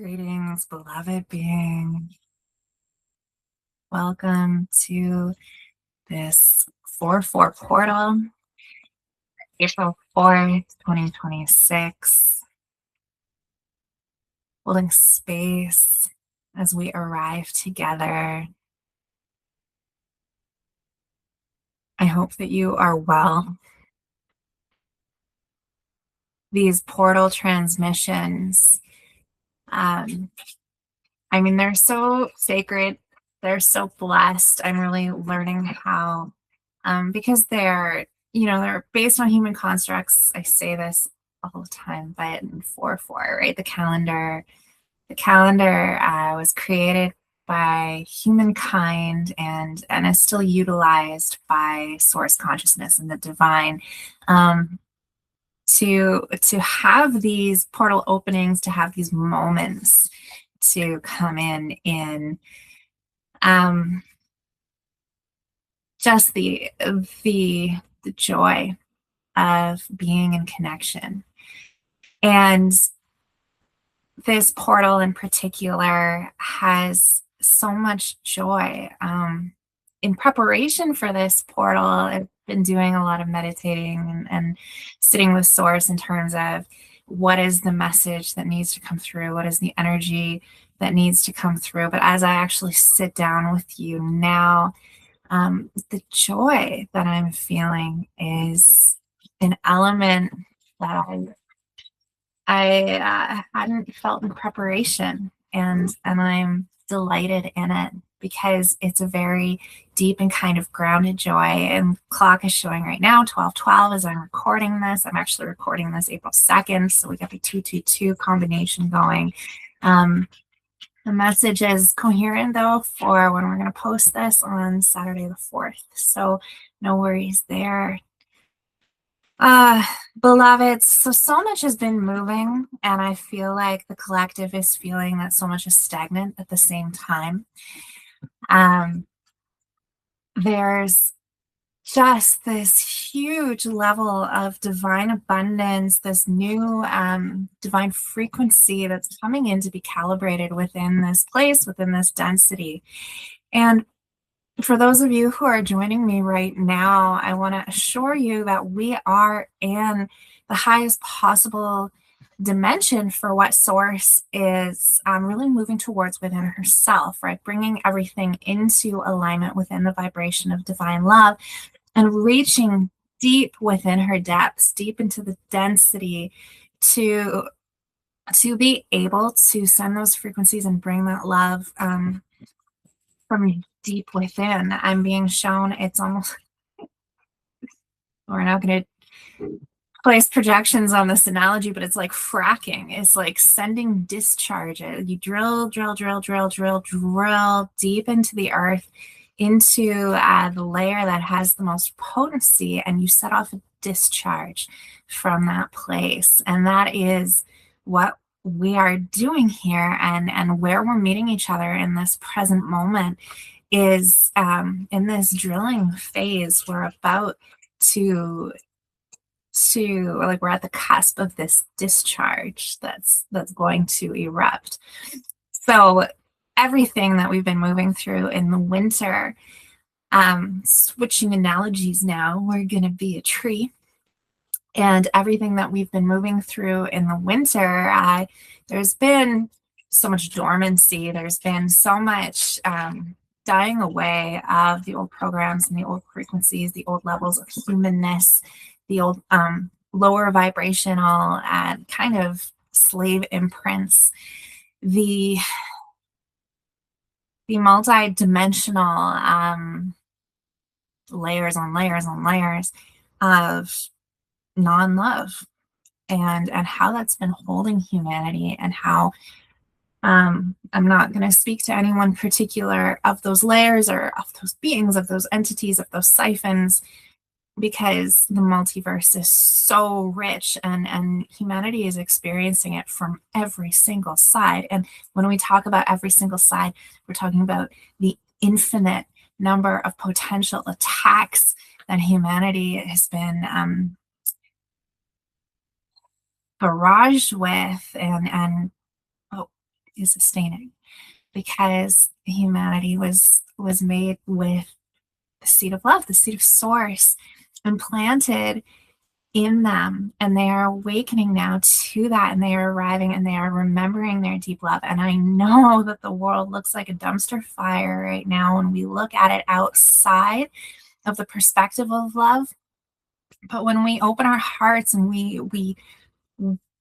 Greetings, beloved being. Welcome to this 4-4 portal, April 4th, 2026. Holding space as we arrive together. I hope that you are well. These portal transmissions, they're so sacred. They're so blessed. I'm really learning how, because they're based on human constructs. I say this all the time, but in 4-4, right? The calendar was created by humankind and is still utilized by source consciousness and the divine, to have these portal openings, to have these moments to come in just the joy of being in connection. And this portal in particular has so much joy. In preparation for this portal, I've been doing a lot of meditating and sitting with source in terms of what is the message that needs to come through, what is the energy that needs to come through. But as I actually sit down with you now, the joy that I'm feeling is an element that I hadn't felt in preparation, and I'm delighted in it because it's a very deep and kind of grounded joy. And clock is showing right now 12:12 as I'm recording this. I'm actually recording this April 2nd, so we got the 222 combination going. The message is coherent though for when we're going to post this on Saturday the 4th, so no worries there. Beloveds, so much has been moving, and I feel like the collective is feeling that so much is stagnant at the same time. There's just this huge level of divine abundance, this new divine frequency that's coming in to be calibrated within this place, within this density. And for those of you who are joining me right now, I want to assure you that we are in the highest possible dimension for what Source is really moving towards within herself, right? Bringing everything into alignment within the vibration of divine love and reaching deep within her depths, deep into the density to be able to send those frequencies and bring that love from deep within. I'm being shown it's almost, we're not going to place projections on this analogy, but it's like fracking. It's like sending discharges. You drill deep into the earth, into the layer that has the most potency, and you set off a discharge from that place. And that is what we are doing here, and where we're meeting each other in this present moment is in this drilling phase. We're about to like, we're at the cusp of this discharge that's going to erupt. So everything that we've been moving through in the winter, switching analogies now, we're going to be a tree. And everything that we've been moving through in the winter, there's been so much dormancy. There's been so much dying away of the old programs and the old frequencies, the old levels of humanness, the old lower vibrational and kind of slave imprints, the multi-dimensional layers on layers on layers of non-love, and how that's been holding humanity, and how I'm not going to speak to any one particular of those layers or of those beings, of those entities, of those siphons, because the multiverse is so rich, and humanity is experiencing it from every single side. And when we talk about every single side, we're talking about the infinite number of potential attacks that humanity has been barraged with, and is sustaining, because humanity was made with the seed of love, the seed of source, implanted in them, and they are awakening now to that, and they are arriving and they are remembering their deep love. And I know that the world looks like a dumpster fire right now when we look at it outside of the perspective of love, but when we open our hearts and we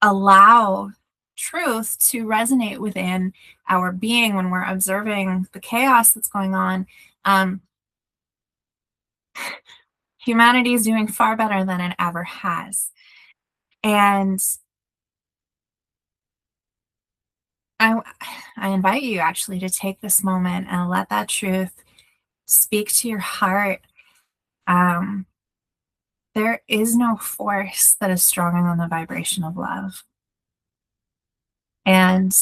allow truth to resonate within our being, when we're observing the chaos that's going on, humanity is doing far better than it ever has. And I, I invite you actually to take this moment and let that truth speak to your heart. Um, there is no force that is stronger than the vibration of love. And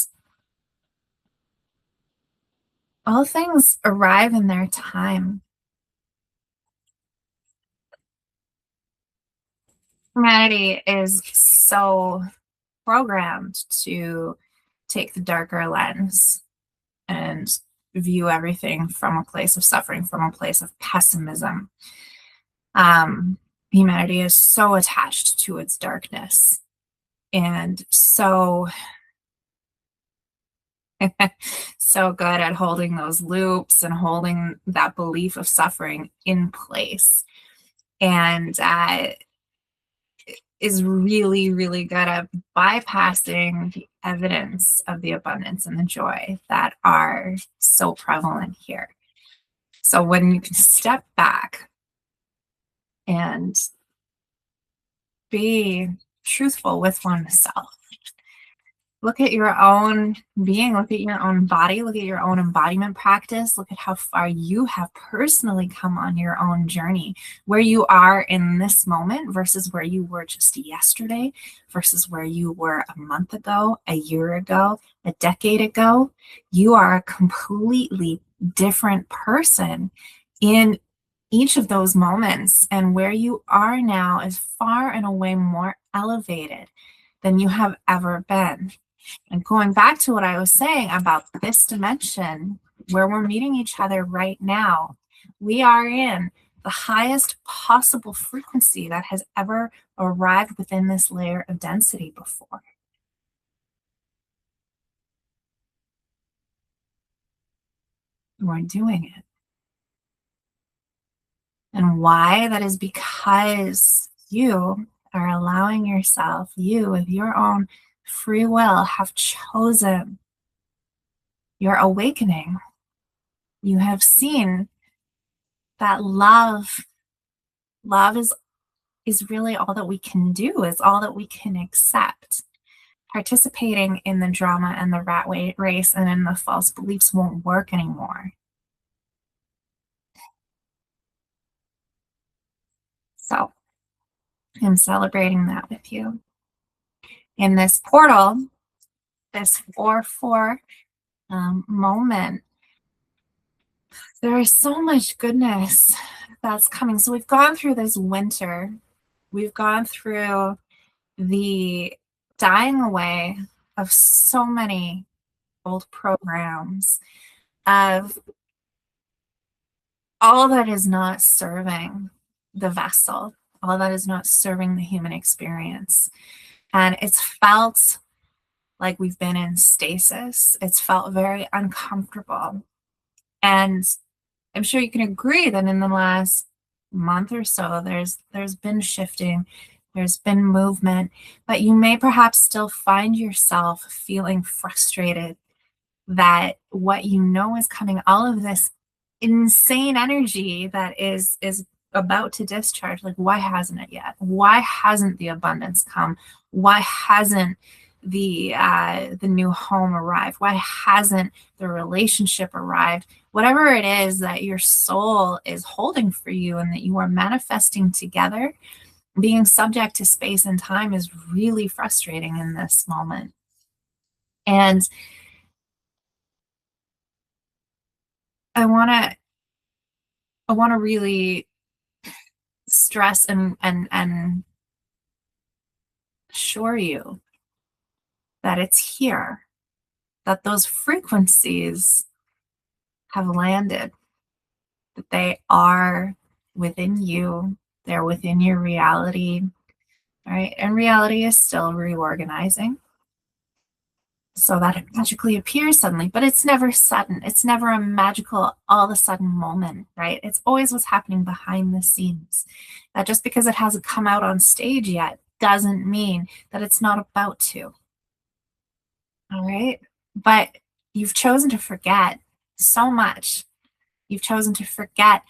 all things arrive in their time. Humanity is so programmed to take the darker lens and view everything from a place of suffering, from a place of pessimism. Humanity is so attached to its darkness, and so so good at holding those loops and holding that belief of suffering in place, and is really, really good at bypassing the evidence of the abundance and the joy that are so prevalent here. So when you can step back and be truthful with oneself, look at your own being, look at your own body, look at your own embodiment practice, look at how far you have personally come on your own journey, where you are in this moment versus where you were just yesterday, versus where you were a month ago, a year ago, a decade ago. You are a completely different person in each of those moments. And where you are now is far and away more elevated than you have ever been. And going back to what I was saying about this dimension where we're meeting each other right now, we are in the highest possible frequency that has ever arrived within this layer of density before. We're doing it. And why? That is because you are allowing yourself, you with your own free will, have chosen your awakening. You have seen that love is really all that we can do, is all that we can accept. Participating in the drama and the rat race and in the false beliefs won't work anymore. So I'm celebrating that with you. In this portal, this 4-4 moment, there is so much goodness that's coming. So we've gone through this winter. We've gone through the dying away of so many old programs, of all that is not serving the vessel, all that is not serving the human experience. And it's felt like we've been in stasis. It's felt very uncomfortable. And I'm sure you can agree that in the last month or so, there's been shifting, there's been movement, but you may perhaps still find yourself feeling frustrated that what you know is coming, all of this insane energy that is about to discharge, like, why hasn't it yet? Why hasn't the abundance come? Why hasn't the new home arrived? Why hasn't the relationship arrived? Whatever it is that your soul is holding for you and that you are manifesting together, being subject to space and time is really frustrating in this moment. And I want to really stress and assure you that it's here. that those frequencies have landed, that they are within you, they're within your reality, right? And reality is still reorganizing so that it magically appears suddenly, but it's never sudden. It's never a magical, all of a sudden moment, right? It's always what's happening behind the scenes. That just because it hasn't come out on stage yet doesn't mean that it's not about to. All right. But you've chosen to forget so much. You've chosen to forget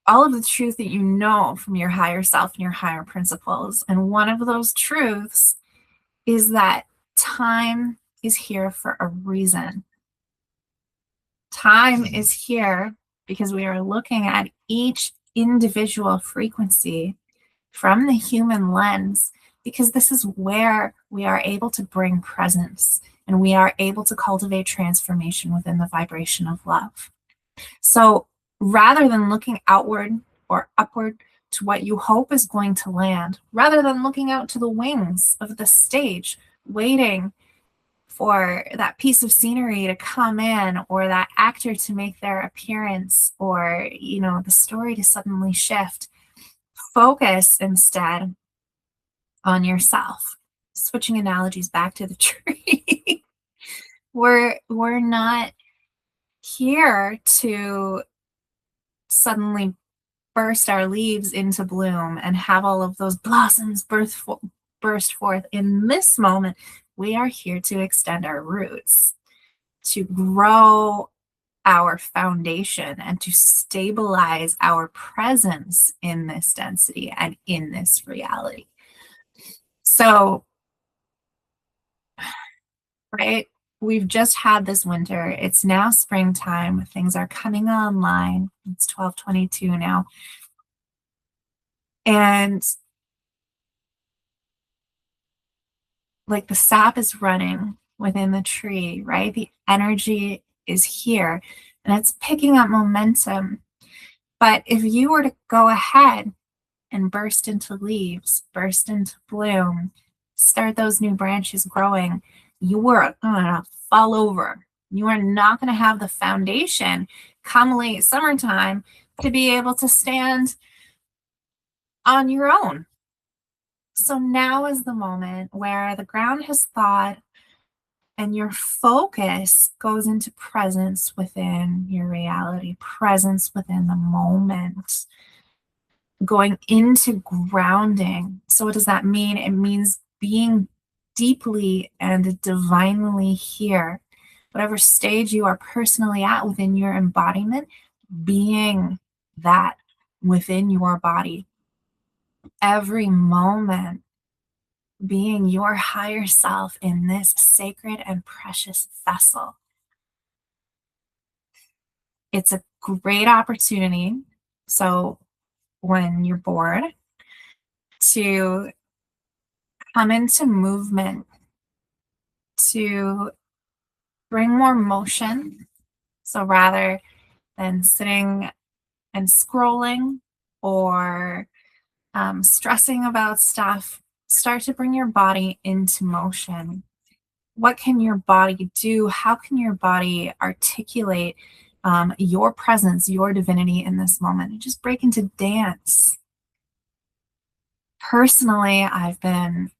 all of the truth that you know from your higher self and your higher principles. And one of those truths is that time is here for a reason. Time is here because we are looking at each individual frequency from the human lens, because this is where we are able to bring presence and we are able to cultivate transformation within the vibration of love. So rather than looking outward or upward to what you hope is going to land, rather than looking out to the wings of the stage, waiting for that piece of scenery to come in or that actor to make their appearance or, the story to suddenly shift, focus instead on yourself. Switching analogies back to the tree. we're not here to suddenly burst our leaves into bloom and have all of those blossoms burst forth in this moment. We are here to extend our roots, to grow our foundation, and to stabilize our presence in this density and in this reality. So, right, we've just had this winter. It's now springtime. Things are coming online. It's 12:22 now. And like the sap is running within the tree, right? The energy is here and it's picking up momentum. But if you were to go ahead and burst into leaves, burst into bloom, start those new branches growing, you are going to fall over. You are not going to have the foundation come late summertime to be able to stand on your own. So now is the moment where the ground has thawed and your focus goes into presence within your reality, presence within the moment, going into grounding. So what does that mean? It means being deeply and divinely here. Whatever stage you are personally at within your embodiment, being that within your body. Every moment being your higher self in this sacred and precious vessel. It's a great opportunity. So when you're bored, to come into movement, to bring more motion. So rather than sitting and scrolling or stressing about stuff, start to bring your body into motion. What can your body do? How can your body articulate your presence, your divinity in this moment? And just break into dance. Personally, I've been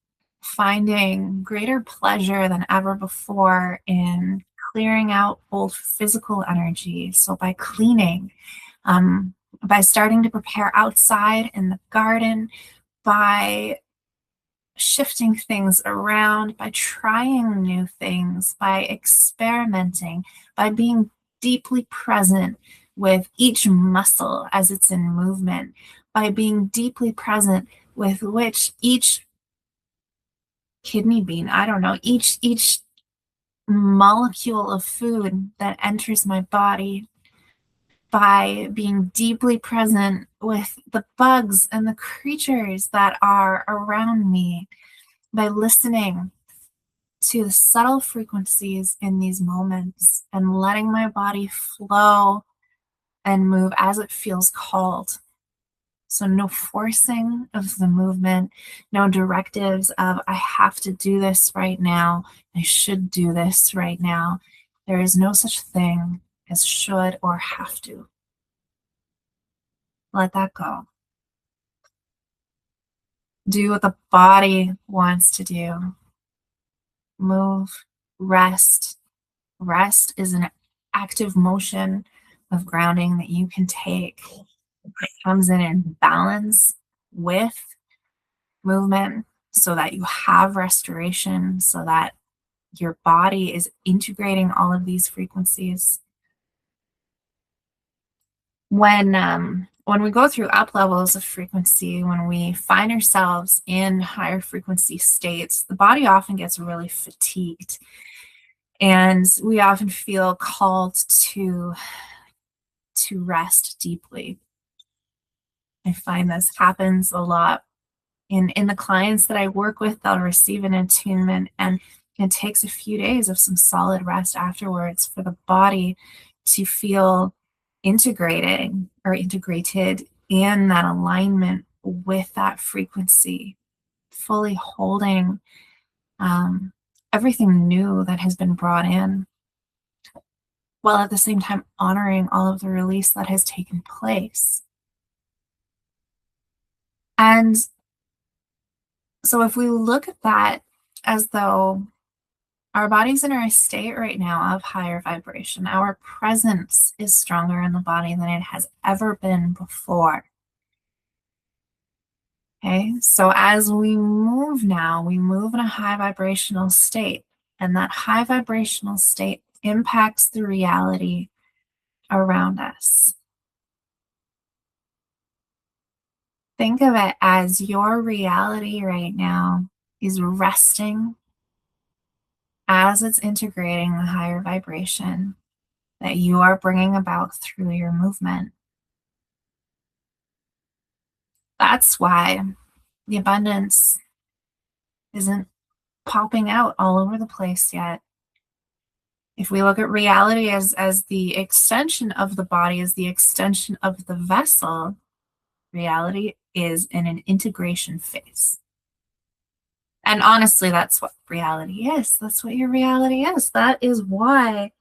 finding greater pleasure than ever before in clearing out old physical energy. So by cleaning, by starting to prepare outside in the garden, by shifting things around, by trying new things, by experimenting, by being deeply present with each muscle as it's in movement, by being deeply present with which each kidney bean, I don't know, each molecule of food that enters my body, by being deeply present with the bugs and the creatures that are around me, by listening to the subtle frequencies in these moments and letting my body flow and move as it feels called. So no forcing of the movement, no directives of, I have to do this right now. I should do this right now. There is no such thing as should or have to. Let that go. Do what the body wants to do. Move, rest. Rest is an active motion of grounding that you can take. It comes in balance with movement so that you have restoration, so that your body is integrating all of these frequencies. When we go through up levels of frequency, when we find ourselves in higher frequency states, the body often gets really fatigued, and we often feel called to rest deeply. I find this happens a lot in the clients that I work with. They'll receive an attunement, and it takes a few days of some solid rest afterwards for the body to feel integrated in that alignment with that frequency, fully holding everything new that has been brought in, while at the same time honoring all of the release that has taken place. And so if we look at that as though our body's in a state right now of higher vibration, our presence is stronger in the body than it has ever been before. Okay, so as we move now, we move in a high vibrational state, and that high vibrational state impacts the reality around us. Think of it as your reality right now is resting as it's integrating the higher vibration that you are bringing about through your movement. That's why the abundance isn't popping out all over the place yet. If we look at reality as the extension of the body, as the extension of the vessel, reality is in an integration phase. And honestly, that's what reality is. That's what your reality is. That is why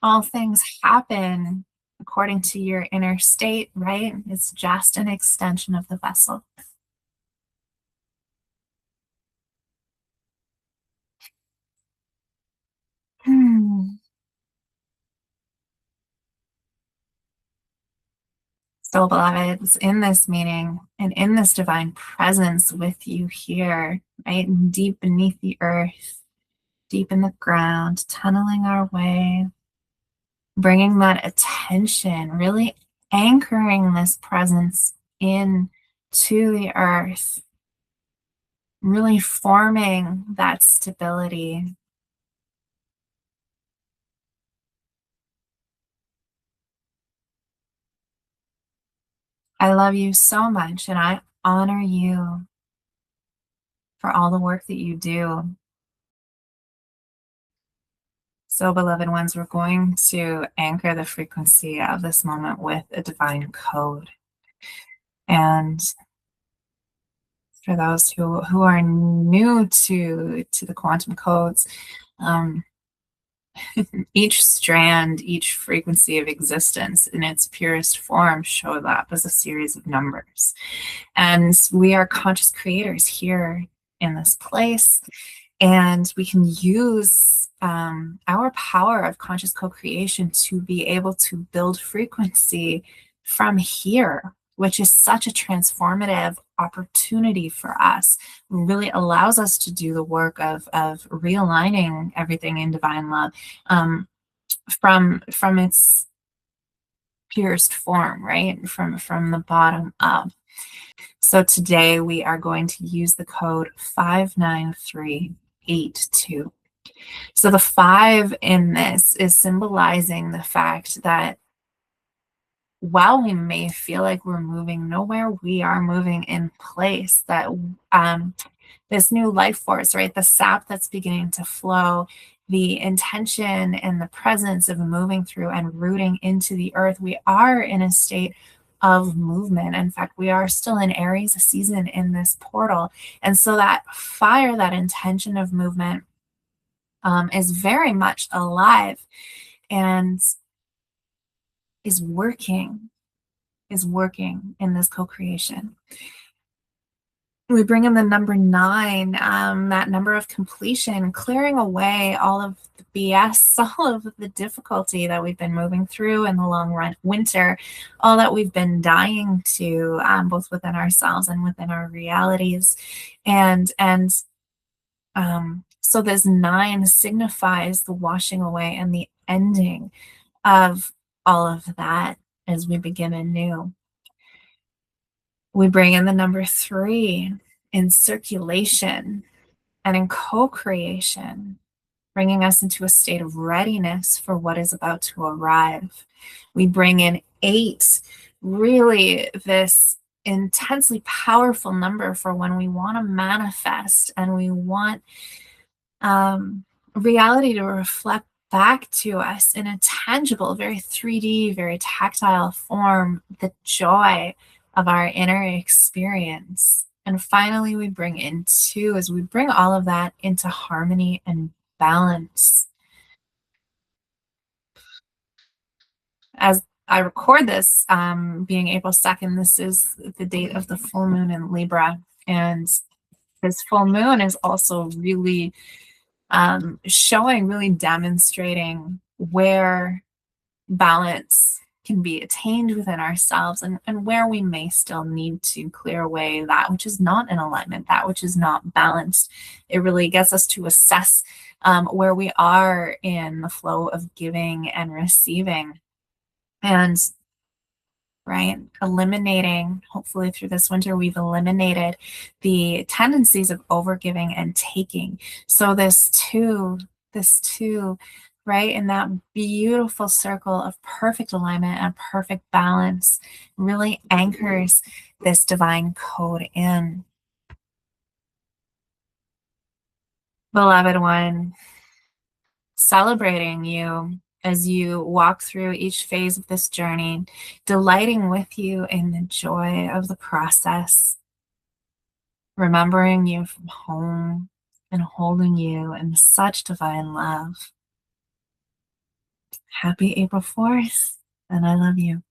all things happen according to your inner state, right? It's just an extension of the vessel. So, beloveds, in this meeting and in this divine presence with you here, right, deep beneath the earth, deep in the ground, tunneling our way, bringing that attention, really anchoring this presence in to the earth, really forming that stability. I love you so much, and I honor you for all the work that you do. So, beloved ones, we're going to anchor the frequency of this moment with a divine code. And for those who are new to the quantum codes, each strand, each frequency of existence in its purest form showed up as a series of numbers. And we are conscious creators here in this place, and we can use our power of conscious co-creation to be able to build frequency from here, which is such a transformative opportunity for us. It really allows us to do the work of realigning everything in divine love from its purest form, right? From the bottom up. So today we are going to use the code 59382. So the 5 in this is symbolizing the fact that while we may feel like we're moving nowhere, we are moving in place. That this new life force, right? The sap that's beginning to flow, the intention and the presence of moving through and rooting into the earth. We are in a state of movement. In fact, we are still in Aries season in this portal. And so that fire, that intention of movement, is very much alive and is working, in this co-creation. We bring in the number 9, that number of completion, clearing away all of the BS, all of the difficulty that we've been moving through in the long run winter, all that we've been dying to, both within ourselves and within our realities. So this 9 signifies the washing away and the ending of all of that as we begin anew. We bring in the number 3 in circulation and in co-creation, bringing us into a state of readiness for what is about to arrive. We bring in 8, really this intensely powerful number for when we want to manifest and we want reality to reflect back to us in a tangible, very 3D, very tactile form, the joy of our inner experience. And finally, we bring in 2 as we bring all of that into harmony and balance. As I record this, being April 2nd, this is the date of the full moon in Libra. And this full moon is also really showing, really demonstrating where balance can be attained within ourselves and where we may still need to clear away that which is not in alignment, that which is not balanced. It really gets us to assess where we are in the flow of giving and receiving. And right, eliminating, hopefully through this winter, we've eliminated the tendencies of overgiving and taking. So this two, right, in that beautiful circle of perfect alignment and perfect balance really anchors this divine code in. Beloved one, celebrating you as you walk through each phase of this journey, delighting with you in the joy of the process, remembering you from home and holding you in such divine love. Happy April 4th, and I love you.